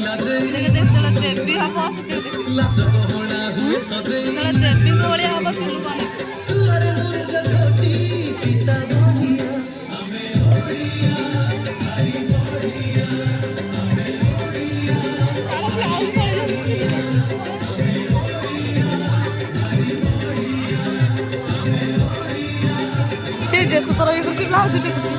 देख तेरा देवी हम तेरा देवी को भलिया हम सिलु बने जे तो तरह ये कुछ ब्लाउज देखती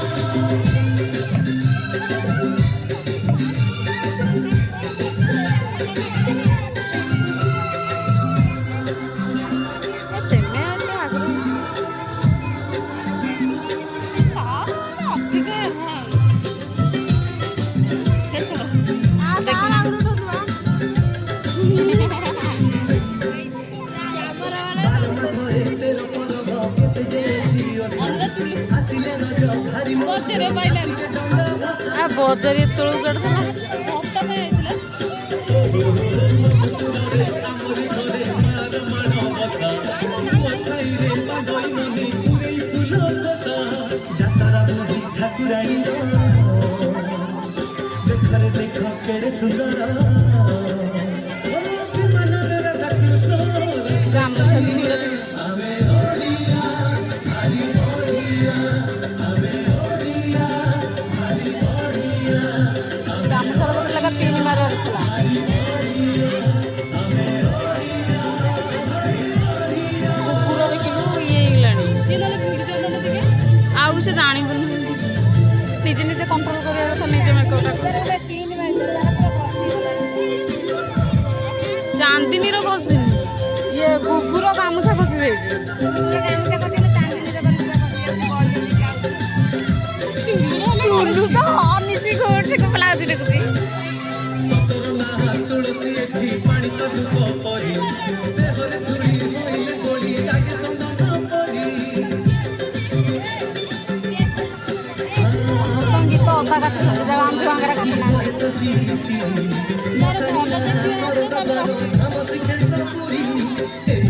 बहुत जरी तुळ गडला होता काय ऐकलं जातारा मोही ठाकुराणी देखरे देख केड़े सुंदर से जानी निजे निजे कंट्रोल कर निजे मेकअप चांदनी फसी ये गुगुर गामुछा फसी चुलू तो निजी घोट ब्लाउज देखुची ओका का जब हम जुआंगरा खाना मोर भलो देखियो तो